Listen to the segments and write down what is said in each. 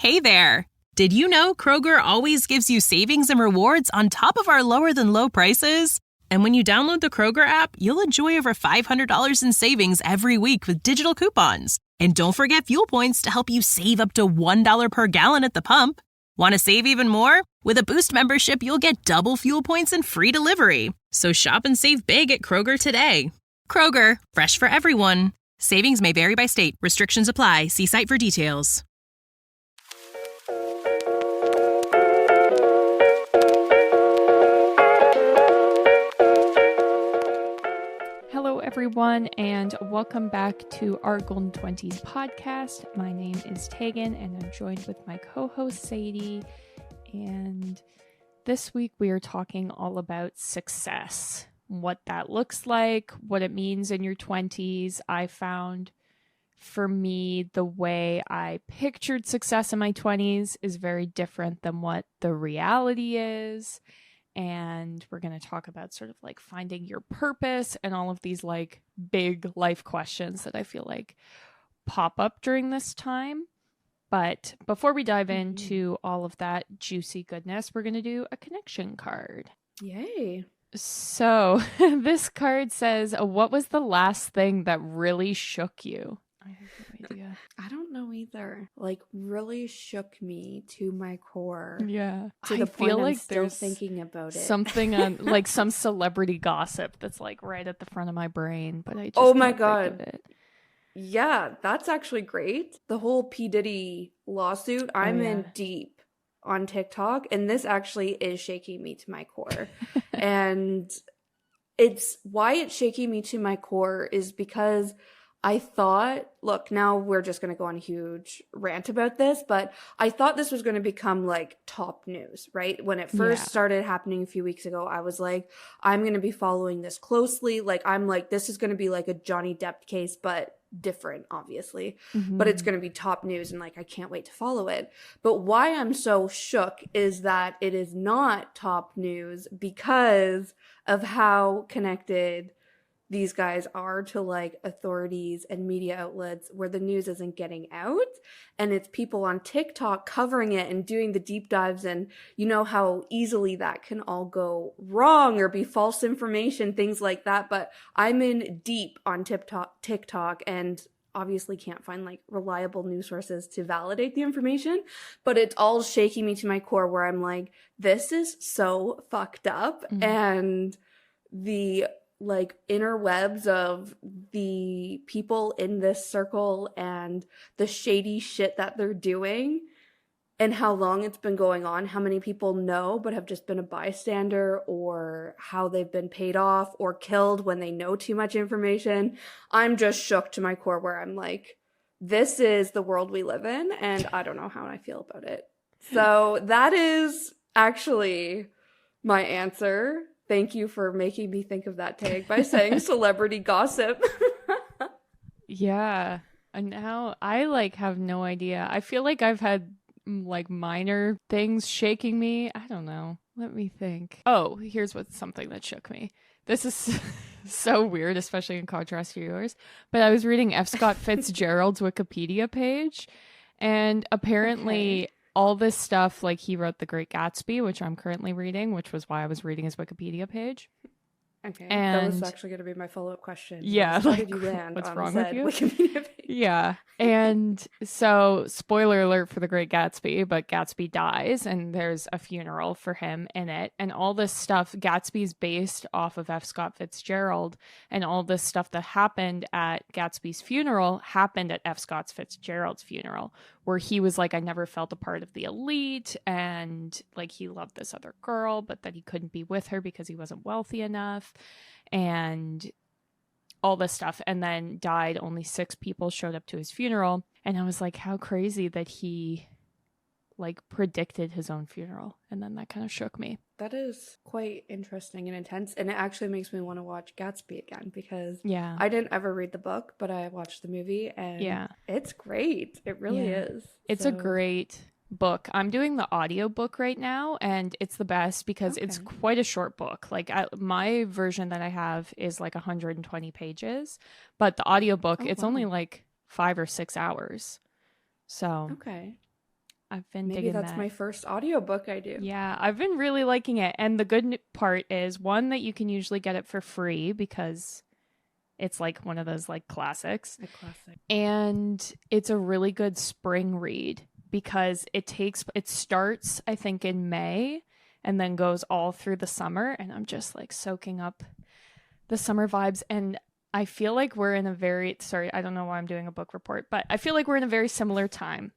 Hey there! Did you know Kroger always gives you savings and rewards on top of our lower than low prices? And when you download the Kroger app, you'll enjoy over $500 in savings every week with digital coupons. And don't forget fuel points to help you save up to $1 per gallon at the pump. Want to save even more? With a Boost membership, you'll get double fuel points and free delivery. So shop and save big at Kroger today. Kroger, fresh for everyone. Savings may vary by state. Restrictions apply. See site for details. Hello, everyone, and welcome back to our Golden 20s podcast. My name is Tegan, and I'm joined with my co-host, Sadie. And this week, we are talking all about success, what that looks like, what it means in your 20s. I found, for me, the way I pictured success in my 20s is very different than what the reality is. And we're going to talk about sort of like finding your purpose and all of these like big life questions that I feel like pop up during this time. But before we dive into all of that juicy goodness, we're going to do a connection card. Yay. So this card says, what was the last thing that really shook you? I have no idea. I don't know either. Like, really shook me to my core. Yeah. To the point I'm still thinking about it. Something on like some celebrity gossip that's like right at the front of my brain, but I just oh my can't god. think of it. Yeah, that's actually great. The whole P. Diddy lawsuit, I'm in deep on TikTok, and this actually is shaking me to my core. And it's why it's shaking me to my core is because I thought, look, now we're just going to go on a huge rant about this, but I thought this was going to become like top news, right? When it first started happening a few weeks ago, I was like, I'm going to be following this closely. Like, I'm like, this is going to be like a Johnny Depp case, but different, obviously. But it's going to be top news, and like, I can't wait to follow it. But why I'm so shook is that it is not top news because of how connected these guys are to like authorities and media outlets where the news isn't getting out, and it's people on TikTok covering it and doing the deep dives, and you know how easily that can all go wrong or be false information, things like that. But I'm in deep on TikTok and obviously can't find like reliable news sources to validate the information, but it's all shaking me to my core where I'm like, this is so fucked up. And the like interwebs of the people in this circle and the shady shit that they're doing and how long it's been going on, how many people know but have just been a bystander, or how they've been paid off or killed when they know too much information. I'm just shook to my core where I'm like, this is the world we live in, and I don't know how I feel about it. So that is actually my answer. Thank you for making me think of that tag by saying celebrity gossip. Yeah. And now I like have no idea. I feel like I've had like minor things shaking me. I don't know. Let me think. Oh, here's something that shook me. This is so weird, especially in contrast to yours. But I was reading F. Scott Fitzgerald's Wikipedia page, and apparently all this stuff, like he wrote The Great Gatsby, which I'm currently reading, which was why I was reading his Wikipedia page. Okay, and that was actually going to be my follow-up question. Yeah, how did you land what's on wrong said with you? Wikipedia page? Yeah, and so spoiler alert for The Great Gatsby, but Gatsby dies, and there's a funeral for him in it, and all this stuff. Gatsby's based off of F. Scott Fitzgerald, and all this stuff that happened at Gatsby's funeral happened at F. Scott Fitzgerald's funeral, where he was like, I never felt a part of the elite, and like he loved this other girl, but that he couldn't be with her because he wasn't wealthy enough, and all this stuff, and then died. Only 6 people showed up to his funeral, and I was like, how crazy that he like predicted his own funeral, and then that kind of shook me. That is quite interesting and intense, and it actually makes me want to watch Gatsby again, because I didn't ever read the book, but I watched the movie, and it's great. It really is. It's a great book. I'm doing the audiobook right now, and it's the best because it's quite a short book. Like my version that I have is like 120 pages, but the audiobook, it's only like 5 or 6 hours. So I've been Maybe digging that's that. my first audiobook I do. Yeah, I've been really liking it. And the good part is, one, that you can usually get it for free because it's like one of those like classics. A classic. And it's a really good spring read because it starts, I think, in May and then goes all through the summer. And I'm just like soaking up the summer vibes. And I feel like we're in I don't know why I'm doing a book report, but I feel like we're in a very similar time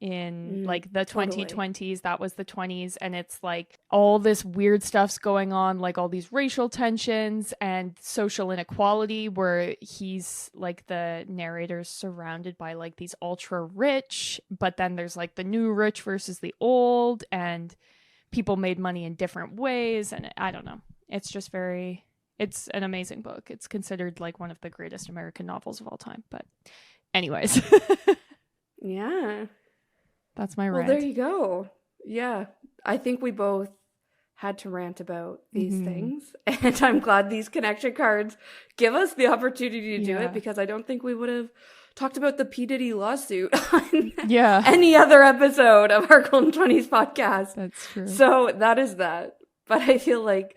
in like the 2020s. Totally. That was the 20s, and it's like all this weird stuff's going on, like all these racial tensions and social inequality, where he's like, the narrator's surrounded by like these ultra rich, but then there's like the new rich versus the old, and people made money in different ways. And I don't know, it's just it's an amazing book. It's considered like one of the greatest American novels of all time. But anyways. Yeah. That's my rant. Well, there you go. Yeah. I think we both had to rant about these things. And I'm glad these connection cards give us the opportunity to do it, because I don't think we would have talked about the P. Diddy lawsuit on any other episode of our Golden 20s podcast. That's true. So that is that. But I feel like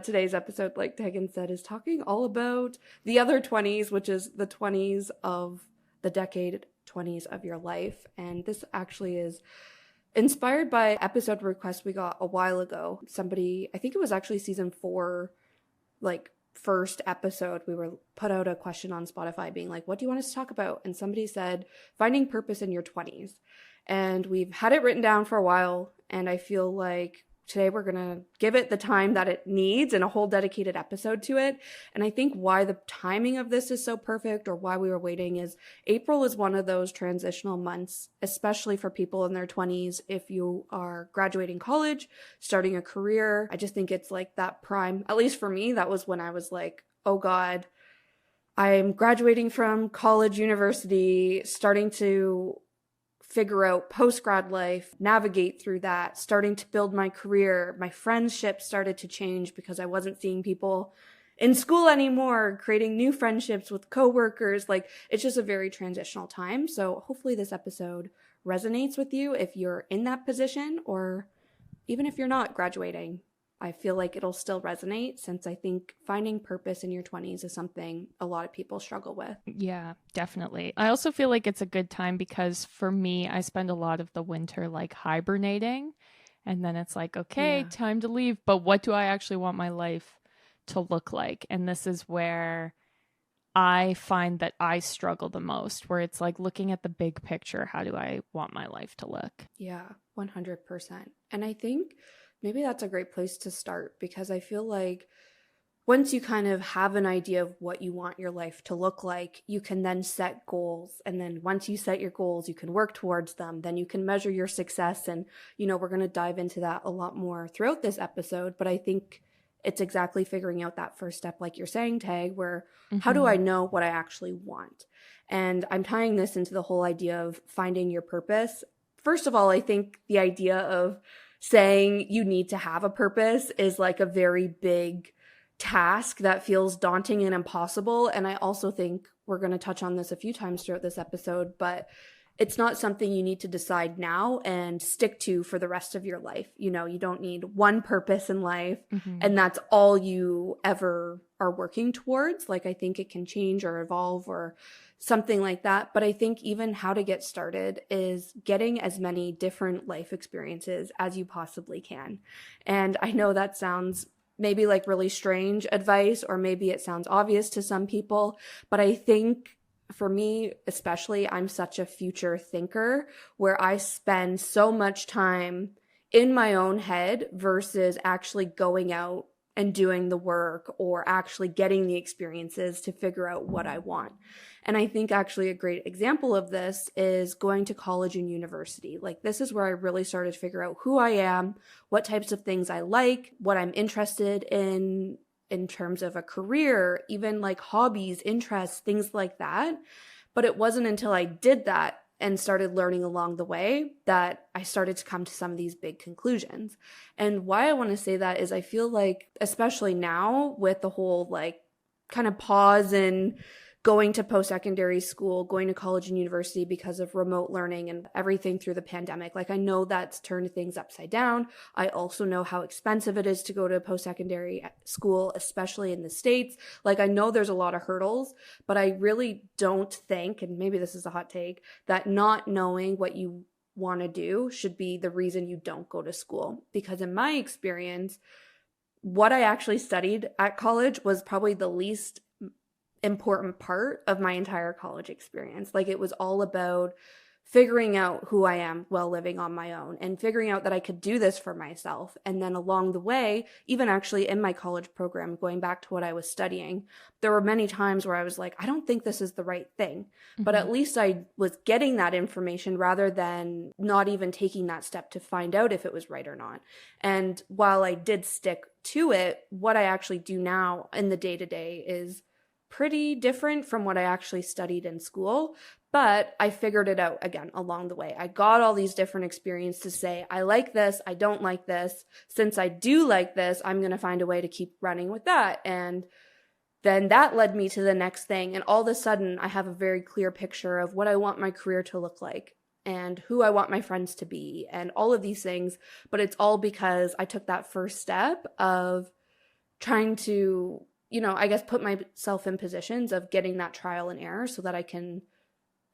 today's episode, like Tegan said, is talking all about the other 20s, which is the 20s of the decade, 20s of your life. And this actually is inspired by episode request we got a while ago. Somebody, I think it was actually season 4, like first episode, we were put out a question on Spotify being like, what do you want us to talk about? And somebody said, finding purpose in your 20s. And we've had it written down for a while. And I feel like today we're going to give it the time that it needs and a whole dedicated episode to it. And I think why the timing of this is so perfect, or why we were waiting, is April is one of those transitional months, especially for people in their 20s. If you are graduating college, starting a career, I just think it's like that prime, at least for me, that was when I was like, oh God, I'm graduating from college, university, starting to figure out post-grad life, navigate through that, starting to build my career. My friendships started to change because I wasn't seeing people in school anymore, creating new friendships with coworkers. Like, it's just a very transitional time. So hopefully this episode resonates with you if you're in that position, or even if you're not graduating. I feel like it'll still resonate, since I think finding purpose in your 20s is something a lot of people struggle with. Yeah, definitely. I also feel like it's a good time because for me, I spend a lot of the winter like hibernating, and then it's like, okay, time to leave. But what do I actually want my life to look like? And this is where I find that I struggle the most, where it's like looking at the big picture. How do I want my life to look? Yeah, 100%. And I think maybe that's a great place to start, because I feel like once you kind of have an idea of what you want your life to look like, you can then set goals. And then once you set your goals, you can work towards them. Then you can measure your success. And, you know, we're going to dive into that a lot more throughout this episode. But I think it's exactly figuring out that first step, like you're saying, Tag, where how do I know what I actually want? And I'm tying this into the whole idea of finding your purpose. First of all, I think the idea of saying you need to have a purpose is like a very big task that feels daunting and impossible. And I also think we're going to touch on this a few times throughout this episode, but it's not something you need to decide now and stick to for the rest of your life. You know, you don't need one purpose in life and that's all you ever are working towards. Like, I think it can change or evolve or something like that. But I think even how to get started is getting as many different life experiences as you possibly can. And I know that sounds maybe like really strange advice, or maybe it sounds obvious to some people, but I think for me, especially, I'm such a future thinker where I spend so much time in my own head versus actually going out and doing the work or actually getting the experiences to figure out what I want. And I think actually a great example of this is going to college and university. Like, this is where I really started to figure out who I am, what types of things I like, what I'm interested in terms of a career, even like hobbies, interests, things like that. But it wasn't until I did that and started learning along the way that I started to come to some of these big conclusions. And why I want to say that is I feel like, especially now with the whole like kind of pause in going to post-secondary school, going to college and university because of remote learning and everything through the pandemic. Like, I know that's turned things upside down. I also know how expensive it is to go to post-secondary school, especially in the States. Like, I know there's a lot of hurdles, but I really don't think, and maybe this is a hot take, that not knowing what you want to do should be the reason you don't go to school. Because in my experience, what I actually studied at college was probably the least important part of my entire college experience. Like, it was all about figuring out who I am while living on my own and figuring out that I could do this for myself. And then along the way, even actually in my college program, going back to what I was studying, there were many times where I was like, I don't think this is the right thing. Mm-hmm. But at least I was getting that information rather than not even taking that step to find out if it was right or not. And while I did stick to it, what I actually do now in the day-to-day is pretty different from what I actually studied in school, but I figured it out again along the way. I got all these different experiences to say, I like this, I don't like this. Since I do like this, I'm going to find a way to keep running with that. And then that led me to the next thing. And all of a sudden, I have a very clear picture of what I want my career to look like and who I want my friends to be and all of these things. But it's all because I took that first step of trying to, I guess, put myself in positions of getting that trial and error so that I can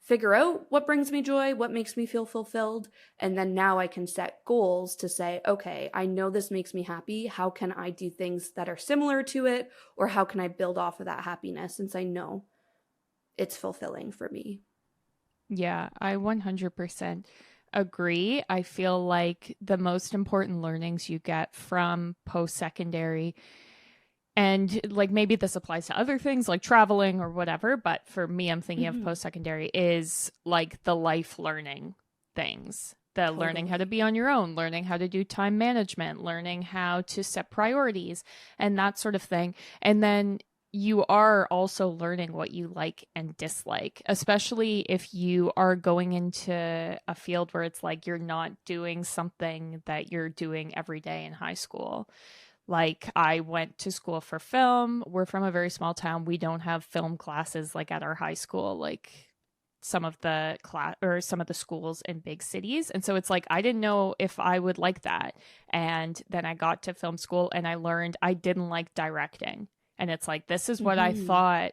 figure out what brings me joy, what makes me feel fulfilled. And then now I can set goals to say, okay, I know this makes me happy. How can I do things that are similar to it? Or how can I build off of that happiness since I know it's fulfilling for me? Yeah, I 100% agree. I feel like the most important learnings you get from post-secondary, and like maybe this applies to other things like traveling or whatever, but for me, I'm thinking of post-secondary is like the life learning things, the learning how to be on your own, learning how to do time management, learning how to set priorities and that sort of thing. And then you are also learning what you like and dislike, especially if you are going into a field where it's like you're not doing something that you're doing every day in high school. Like, I went to school for film. We're from a very small town. We don't have film classes like at our high school, like some of the schools in big cities. And so it's like, I didn't know if I would like that. And then I got to film school and I learned I didn't like directing. And it's like, this is what I thought.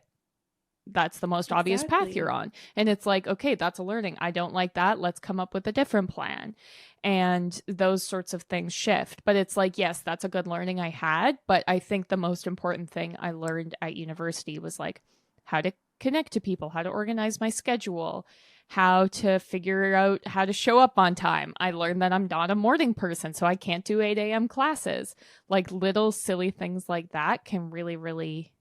That's the most obvious path you're on. And it's like, okay, that's a learning. I don't like that. Let's come up with a different plan. And those sorts of things shift. But it's like, yes, that's a good learning I had. But I think the most important thing I learned at university was like how to connect to people, how to organize my schedule, how to figure out how to show up on time. I learned that I'm not a morning person, so I can't do 8 a.m. classes. Like, little silly things like that can really, really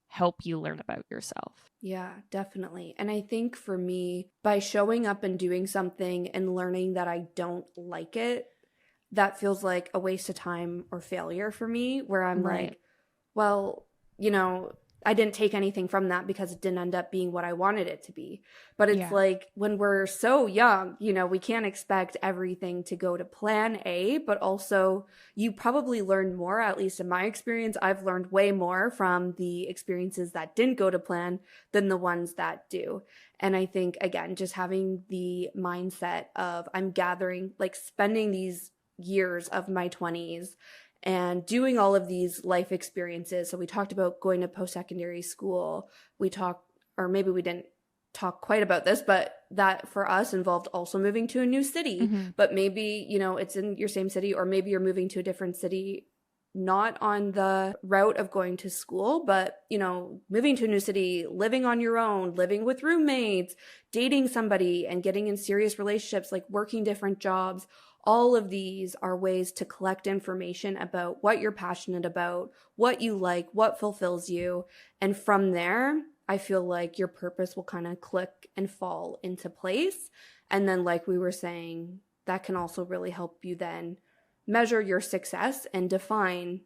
help you learn about yourself. Yeah, definitely. And I think for me, by showing up and doing something and learning that I don't like it, that feels like a waste of time or failure for me, where I'm like, well, I didn't take anything from that because it didn't end up being what I wanted it to be. But it's like, when we're so young, we can't expect everything to go to plan A, but also you probably learned more, at least in my experience. I've learned way more from the experiences that didn't go to plan than the ones that do. And I think, again, just having the mindset of I'm gathering, like spending these years of my 20s and doing all of these life experiences. So we talked about going to post-secondary school. We talked, or maybe we didn't talk quite about this, but that for us involved also moving to a new city. But maybe, it's in your same city, or maybe you're moving to a different city, not on the route of going to school, but, moving to a new city, living on your own, living with roommates, dating somebody and getting in serious relationships, like working different jobs. All of these are ways to collect information about what you're passionate about, what you like, what fulfills you. And from there, I feel like your purpose will kind of click and fall into place. And then, like we were saying, that can also really help you then measure your success and define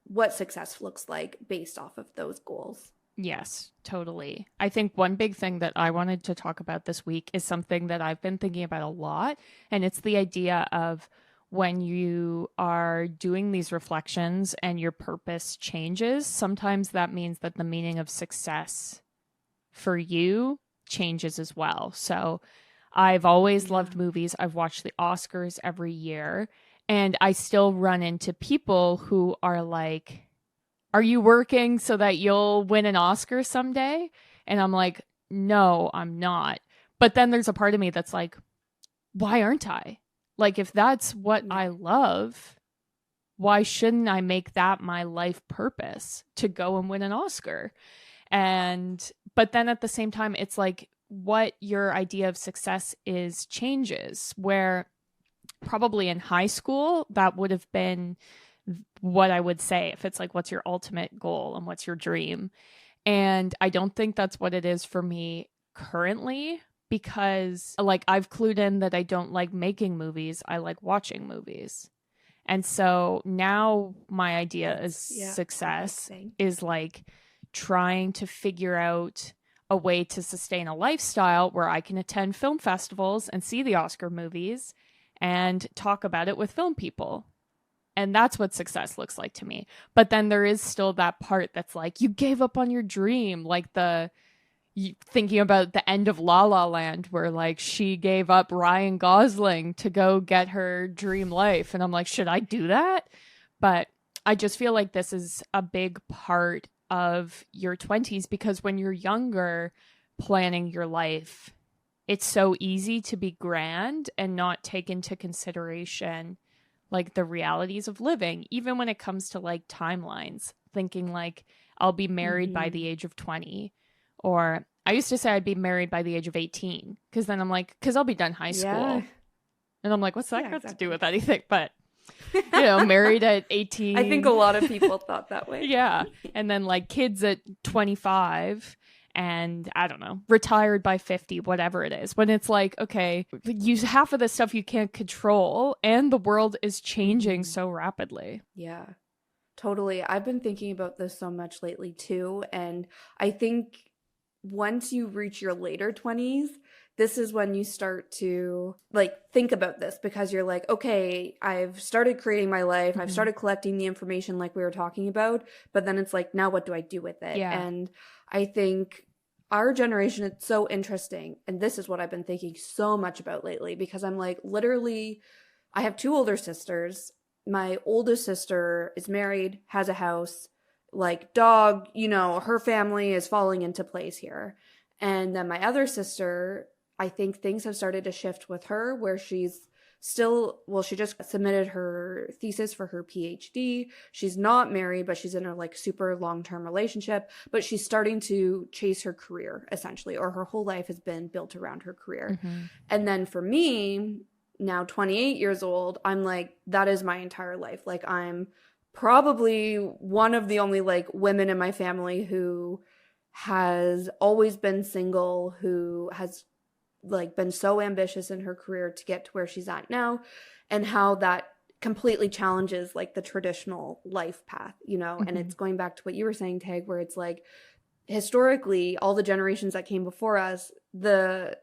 what success looks like based off of those goals. Yes, totally. I think one big thing that I wanted to talk about this week is something that I've been thinking about a lot, and it's the idea of when you are doing these reflections and your purpose changes, sometimes that means that the meaning of success for you changes as well. So I've always loved movies. I've watched the Oscars every year, and I still run into people who are like, are you working so that you'll win an Oscar someday? And I'm like, no, I'm not. But then there's a part of me that's like, why aren't I? Like, if that's what I love, why shouldn't I make that my life purpose to go and win an Oscar? But then at the same time, it's like what your idea of success is changes, where probably in high school, that would have been what I would say if it's like, what's your ultimate goal and what's your dream? And I don't think that's what it is for me currently, because like I've clued in that I don't like making movies. I like watching movies. And so now my idea is success is like trying to figure out a way to sustain a lifestyle where I can attend film festivals and see the Oscar movies and talk about it with film people. And that's what success looks like to me. But then there is still that part that's like, you gave up on your dream. Like thinking about the end of La La Land, where like she gave up Ryan Gosling to go get her dream life. And I'm like, should I do that? But I just feel like this is a big part of your 20s, because when you're younger, planning your life, it's so easy to be grand and not take into consideration like the realities of living, even when it comes to like timelines, thinking like I'll be married by the age of 20, or I used to say I'd be married by the age of 18, because then I'm like, because I'll be done high school. And I'm like, what's that got to do with anything? But, married at 18. I think a lot of people thought that way. Yeah. And then like kids at 25, and I don't know, retired by 50, whatever it is. When it's like, okay, use half of the stuff you can't control, and the world is changing so rapidly. Yeah, totally. I've been thinking about this so much lately too. And I think once you reach your later 20s, this is when you start to like think about this, because you're like, okay, I've started creating my life. I've started collecting the information like we were talking about, but then it's like, now what do I do with it? Yeah. And I think our generation, it's so interesting. And this is what I've been thinking so much about lately, because I'm like, literally, I have two older sisters. My oldest sister is married, has a house, like dog, her family is falling into place here. And then my other sister, I think things have started to shift with her, where she's still, she just submitted her thesis for her PhD. She's not married, but she's in a like super long-term relationship, but she's starting to chase her career essentially, or her whole life has been built around her career. And then for me, now 28 years old, I'm like, that is my entire life. Like I'm probably one of the only like women in my family who has always been single, who has like been so ambitious in her career to get to where she's at now, and how that completely challenges like the traditional life path, and it's going back to what you were saying, Tag, where it's like historically all the generations that came before us, the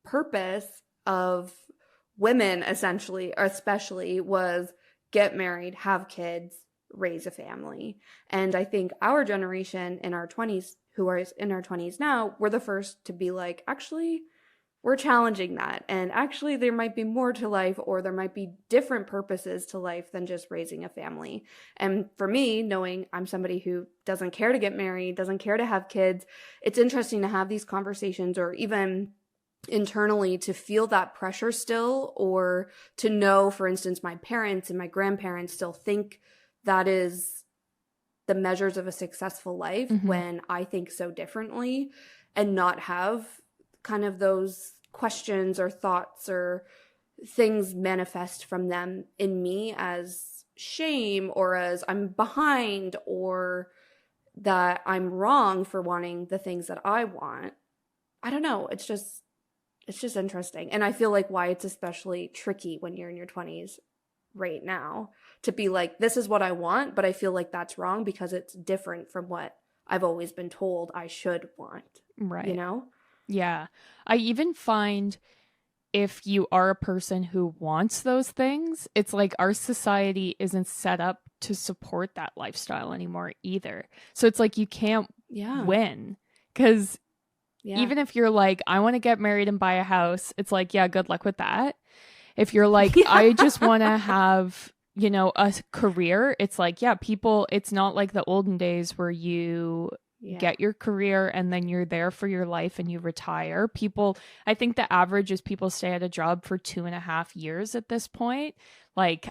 purpose of women essentially, or especially, was get married, have kids, raise a family. And I think our generation in our 20s, who are in our 20s now, we're the first to be like, actually, we're challenging that. And actually, there might be more to life, or there might be different purposes to life than just raising a family. And for me, knowing I'm somebody who doesn't care to get married, doesn't care to have kids, it's interesting to have these conversations, or even internally to feel that pressure still, or to know, for instance, my parents and my grandparents still think that is the measures of a successful life, when I think so differently, and not have kind of those questions or thoughts or things manifest from them in me as shame, or as I'm behind, or that I'm wrong for wanting the things that I want. I don't know. It's just interesting. And I feel like why it's especially tricky when you're in your 20s right now, to be like, this is what I want, but I feel like that's wrong because it's different from what I've always been told I should want. Right. Yeah. I even find if you are a person who wants those things, it's like our society isn't set up to support that lifestyle anymore either. So it's like you can't win, because Even if you're like, I want to get married and buy a house, it's like, yeah, good luck with that. If you're like, I just want to have, you know, a career, it's like, yeah, people, it's not like the olden days where you get your career and then you're there for your life and you retire. People, I think the average is people stay at a job for 2.5 years at this point. Like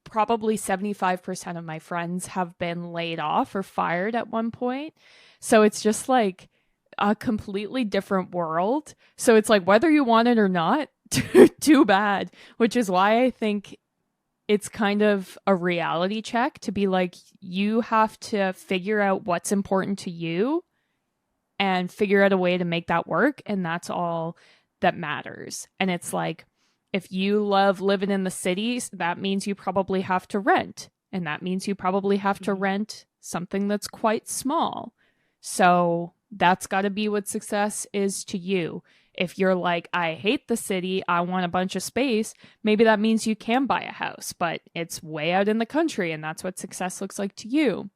probably 75% of my friends have been laid off or fired at one point. So it's just like a completely different world. So it's like, whether you want it or not, too bad, which is why I think it's kind of a reality check to be like, you have to figure out what's important to you and figure out a way to make that work. And that's all that matters. And it's like, if you love living in the cities, that means you probably have to rent. And that means you probably have to rent something that's quite small. So that's got to be what success is to you. If you're like, I hate the city, I want a bunch of space, maybe that means you can buy a house, but it's way out in the country and that's what success looks like to you.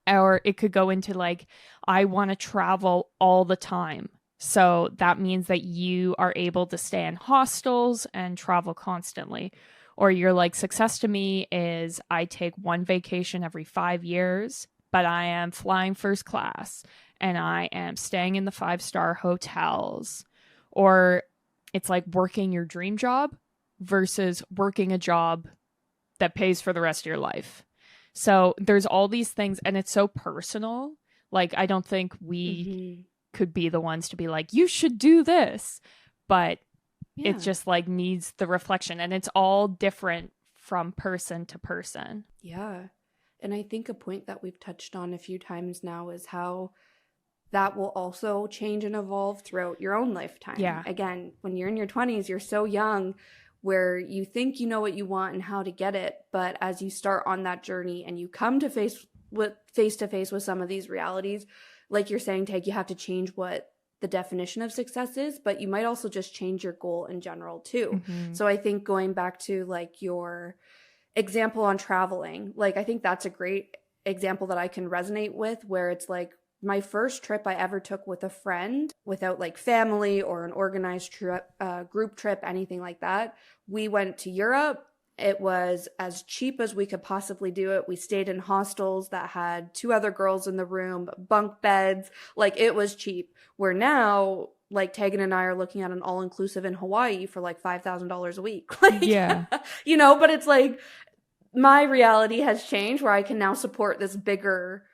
Or it could go into like, I want to travel all the time. So that means that you are able to stay in hostels and travel constantly. Or you're like, success to me is I take one vacation every 5 years, but I am flying first class and I am staying in the 5-star hotels. Or it's like working your dream job versus working a job that pays for the rest of your life. So there's all these things and it's so personal. Like, I don't think we could be the ones to be like, you should do this. But it just like needs the reflection, and it's all different from person to person. Yeah. And I think a point that we've touched on a few times now is how that will also change and evolve throughout your own lifetime. Yeah. Again, when you're in your 20s, you're so young where you think you know what you want and how to get it. But as you start on that journey and you come to face to face with some of these realities, like you're saying, Tag, you have to change what the definition of success is, but you might also just change your goal in general too. So I think going back to like your example on traveling, like I think that's a great example that I can resonate with, where it's like, my first trip I ever took with a friend without like family or an organized trip, group trip, anything like that. We went to Europe. It was as cheap as we could possibly do it. We stayed in hostels that had 2 other girls in the room, bunk beds. Like, it was cheap. Where now, like, Tegan and I are looking at an all-inclusive in Hawaii for like $5,000 a week. Like, yeah. You know, but it's like my reality has changed where I can now support this bigger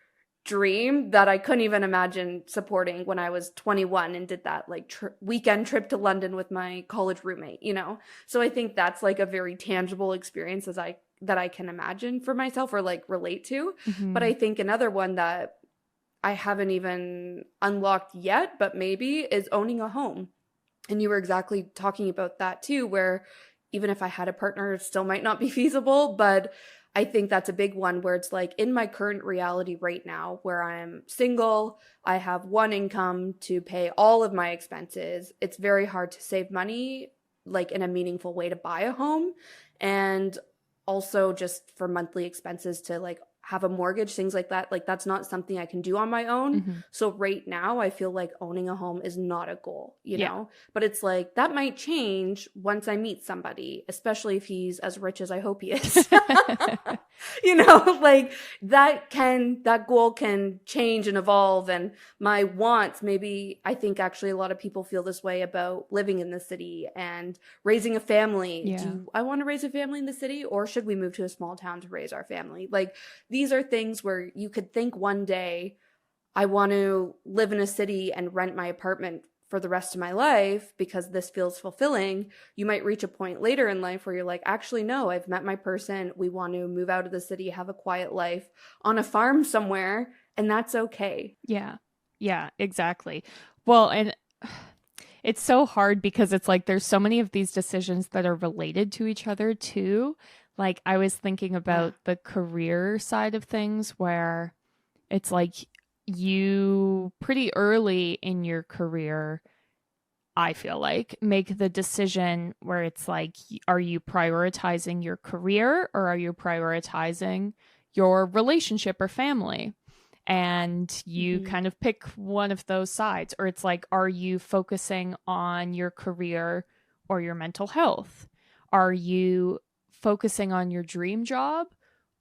dream that I couldn't even imagine supporting when I was 21 and did that like weekend trip to London with my college roommate, you know? So I think that's like a very tangible experience that I can imagine for myself or like relate to. But I think another one that I haven't even unlocked yet, but maybe, is owning a home. And you were exactly talking about that too, where even if I had a partner, it still might not be feasible, but I think that's a big one where it's like, in my current reality right now, where I'm single, I have one income to pay all of my expenses. It's very hard to save money, like in a meaningful way, to buy a home. And also just for monthly expenses to like have a mortgage, things like that. Like, that's not something I can do on my own. So right now I feel like owning a home is not a goal, you know, but it's like, that might change once I meet somebody, especially if he's as rich as I hope he is. You know, like that goal can change and evolve. And my wants, maybe, I think actually a lot of people feel this way about living in the city and raising a family. Do I want to raise a family in the city, or should we move to a small town to raise our family? Like, these are things where you could think one day, I want to live in a city and rent my apartment for the rest of my life because this feels fulfilling. You might reach a point later in life where you're like, actually, no, I've met my person. We want to move out of the city, have a quiet life on a farm somewhere, and that's okay. Yeah, exactly. Well, and it's so hard because it's like, there's so many of these decisions that are related to each other too. Like, I was thinking about the career side of things, where it's like, you pretty early in your career, I feel like, make the decision where it's like, are you prioritizing your career or are you prioritizing your relationship or family? and you kind of pick one of those sides. Or it's like, are you focusing on your career or your mental health? Are you focusing on your dream job?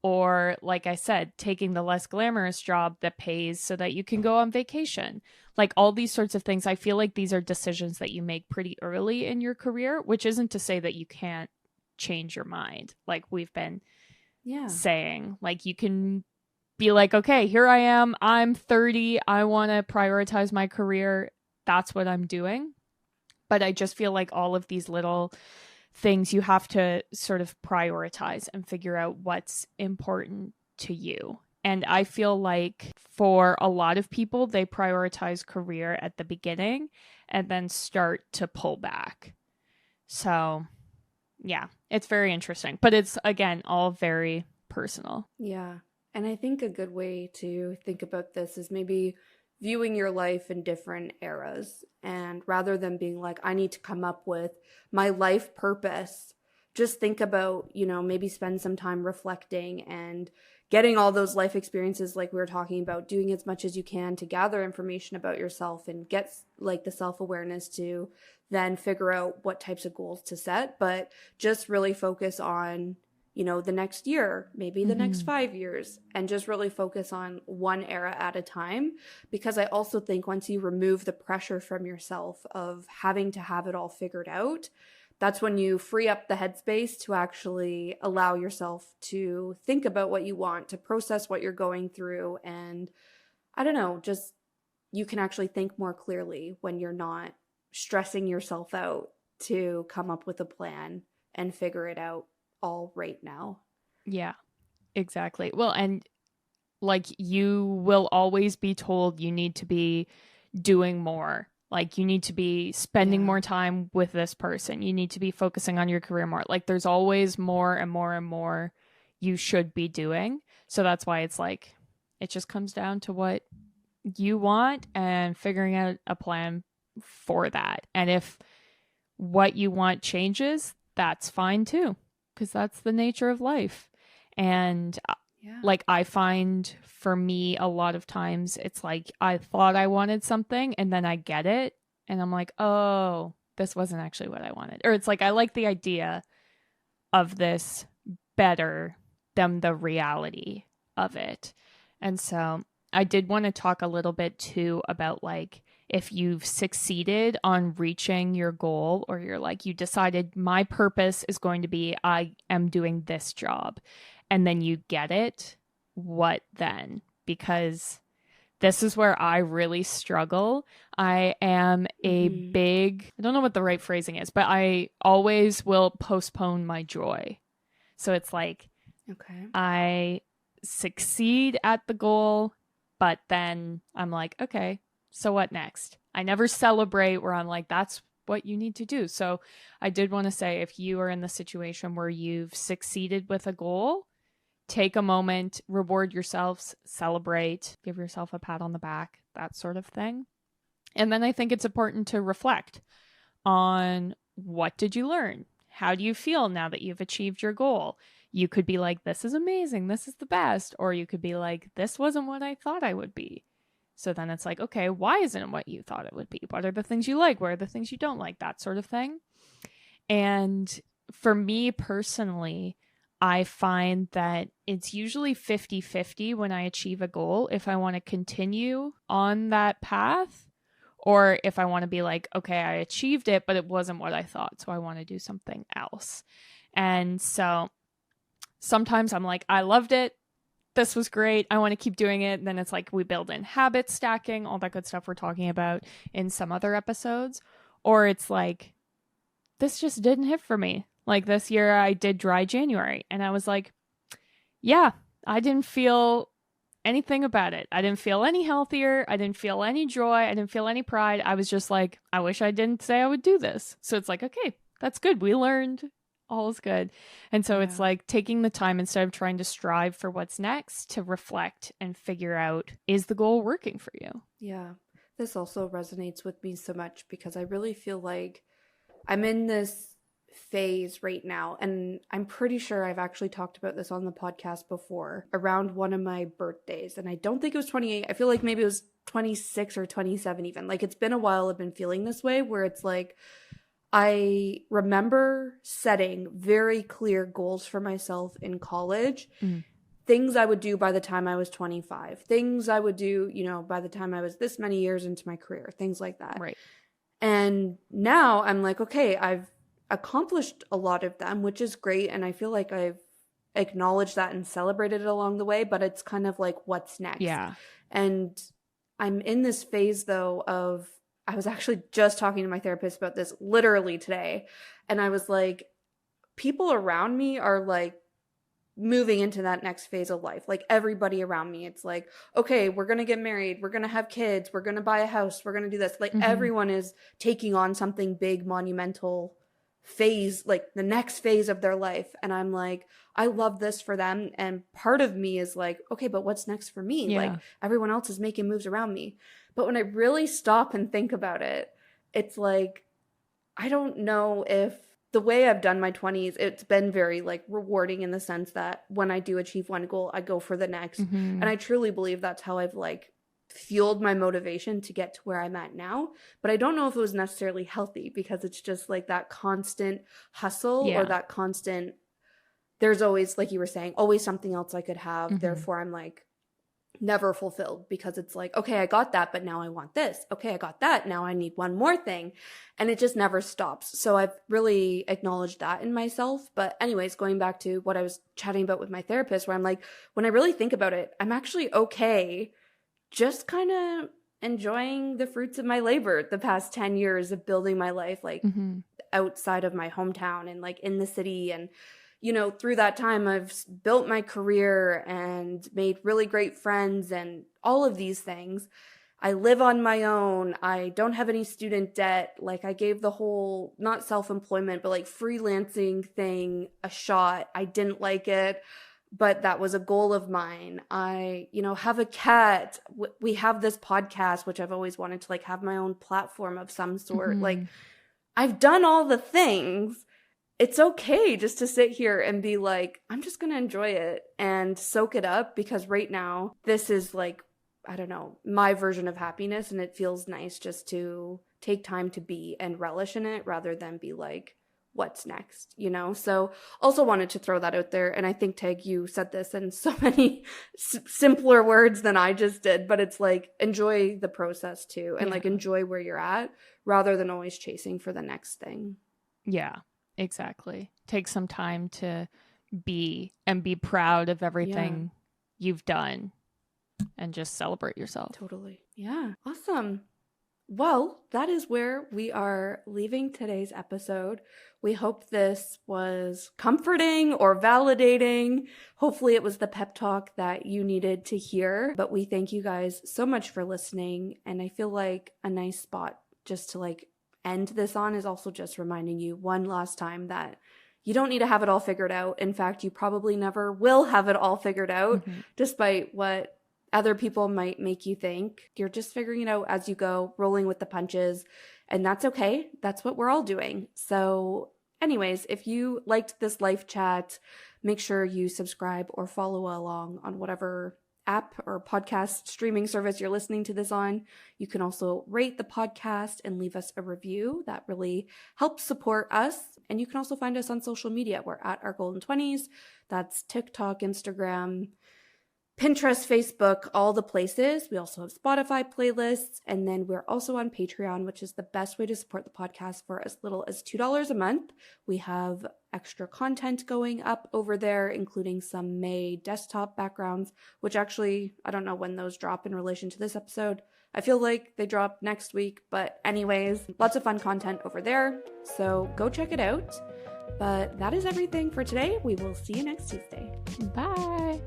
Or, like I said, taking the less glamorous job that pays so that you can go on vacation? Like all these sorts of things. I feel like these are decisions that you make pretty early in your career, which isn't to say that you can't change your mind. Like we've been saying, like you can be like, okay, here I am. I'm 30. I want to prioritize my career. That's what I'm doing. But I just feel like all of these little things you have to sort of prioritize and figure out what's important to you. And I feel like for a lot of people, they prioritize career at the beginning and then start to pull back. So yeah, it's very interesting, but it's again, all very personal. Yeah. And I think a good way to think about this is maybe viewing your life in different eras. And rather than being like, I need to come up with my life purpose, just think about, maybe spend some time reflecting and getting all those life experiences like we were talking about, doing as much as you can to gather information about yourself and get like the self-awareness to then figure out what types of goals to set. But just really focus on the next year, maybe the next 5 years, and just really focus on one era at a time. Because I also think once you remove the pressure from yourself of having to have it all figured out, that's when you free up the headspace to actually allow yourself to think about what you want, to process what you're going through. And I don't know, just you can actually think more clearly when you're not stressing yourself out to come up with a plan and figure it out all right now. Yeah, exactly. Well, and like you will always be told you need to be doing more. Like you need to be spending more time with this person. You need to be focusing on your career more. Like there's always more and more and more you should be doing. So that's why it's like, it just comes down to what you want and figuring out a plan for that. And if what you want changes, that's fine too, because that's the nature of life. And like I find for me a lot of times it's like I thought I wanted something and then I get it and I'm like, oh, this wasn't actually what I wanted. Or it's like I like the idea of this better than the reality of it. And so I did want to talk a little bit too about like if you've succeeded on reaching your goal, or you're like, you decided my purpose is going to be I am doing this job, and then you get it, what then? Because this is where I really struggle. I am a big, I don't know what the right phrasing is, but I always will postpone my joy. So it's like, I succeed at the goal, but then I'm like, okay, so what next? I never celebrate where I'm like, that's what you need to do. So I did want to say, if you are in the situation where you've succeeded with a goal, take a moment, reward yourselves, celebrate, give yourself a pat on the back, that sort of thing. And then I think it's important to reflect on, what did you learn? How do you feel now that you've achieved your goal? You could be like, this is amazing, this is the best. Or you could be like, this wasn't what I thought I would be. So then it's like, okay, why isn't it what you thought it would be? What are the things you like? What are the things you don't like? That sort of thing. And for me personally, I find that it's usually 50-50 when I achieve a goal, if I want to continue on that path, or if I want to be like, okay, I achieved it, but it wasn't what I thought, so I want to do something else. And so sometimes I'm like, I loved it, this was great, I want to keep doing it. And then it's like we build in habit stacking, all that good stuff we're talking about in some other episodes. Or it's like, this just didn't hit for me. Like this year I did dry January and I was like, yeah, I didn't feel anything about it. I didn't feel any healthier. I didn't feel any joy. I didn't feel any pride. I was just like, I wish I didn't say I would do this. So it's like, okay, that's good. We learned. All is good. And so it's like taking the time, instead of trying to strive for what's next, to reflect and figure out, is the goal working for you? Yeah. This also resonates with me so much because I really feel like I'm in this phase right now, and I'm pretty sure I've actually talked about this on the podcast before, around one of my birthdays, and I don't think it was 28. I feel like maybe it was 26 or 27 even. Like, it's been a while I've been feeling this way, where it's like I remember setting very clear goals for myself in college. Things I would do by the time I was 25, things I would do, you know, by the time I was this many years into my career, things like that. Right. And now I'm like, okay, I've accomplished a lot of them, which is great. And I feel like I've acknowledged that and celebrated it along the way, but it's kind of like, what's next? Yeah. And I'm in this phase though of, I was actually just talking to my therapist about this literally today. And I was like, people around me are like moving into that next phase of life. Like, everybody around me, it's like, okay, we're going to get married. We're going to have kids. We're going to buy a house. We're going to do this. Like, everyone is taking on something big, monumental phase, like the next phase of their life. And I'm like, I love this for them. And part of me is like, okay, but what's next for me? Yeah. Like, everyone else is making moves around me. But when I really stop and think about it, it's like, I don't know if the way I've done my 20s, it's been very like rewarding in the sense that when I do achieve one goal, I go for the next. And I truly believe that's how I've like fueled my motivation to get to where I'm at now. But I don't know if it was necessarily healthy, because it's just like that constant hustle or that constant, there's always, like you were saying, always something else I could have. Therefore, I'm like never fulfilled, because it's like, okay, I got that, but now I want this. Okay, I got that. Now I need one more thing. And it just never stops. So I've really acknowledged that in myself. But anyways, going back to what I was chatting about with my therapist, where I'm like, when I really think about it, I'm actually okay just kind of enjoying the fruits of my labor the past 10 years of building my life, like outside of my hometown and like in the city. And you know, through that time, I've built my career and made really great friends and all of these things. I live on my own. I don't have any student debt. Like, I gave the whole, not self-employment, but like freelancing thing a shot. I didn't like it, but that was a goal of mine. I, you know, have a cat. We have this podcast, which I've always wanted to like have my own platform of some sort. Like, I've done all the things. It's okay just to sit here and be like, I'm just going to enjoy it and soak it up, because right now this is like, I don't know, my version of happiness. And it feels nice just to take time to be and relish in it rather than be like, what's next, you know? So also wanted to throw that out there. And I think, Tag, you said this in so many simpler words than I just did, but it's like, enjoy the process too. And like, enjoy where you're at rather than always chasing for the next thing. Yeah. Exactly. Take some time to be proud of everything you've done and just celebrate yourself. Totally. Yeah. Awesome. Well, that is where we are leaving today's episode. We hope this was comforting or validating. Hopefully it was the pep talk that you needed to hear. But we thank you guys so much for listening. And I feel like a nice spot just to like end this on is also just reminding you one last time that you don't need to have it all figured out. In fact, you probably never will have it all figured out, despite what other people might make you think. You're just figuring it out as you go, rolling with the punches, and that's okay. That's what we're all doing. So anyways, if you liked this life chat, make sure you subscribe or follow along on whatever app or podcast streaming service you're listening to this on. You can also rate the podcast and leave us a review. That really helps support us. And you can also find us on social media. We're at Our Golden 20s. That's TikTok, Instagram, Pinterest, Facebook, all the places. We also have Spotify playlists. And then we're also on Patreon, which is the best way to support the podcast for as little as $2 a month. We have extra content going up over there, including some May desktop backgrounds, which actually, I don't know when those drop in relation to this episode. I feel like they drop next week. But anyways, lots of fun content over there. So go check it out. But that is everything for today. We will see you next Tuesday. Bye.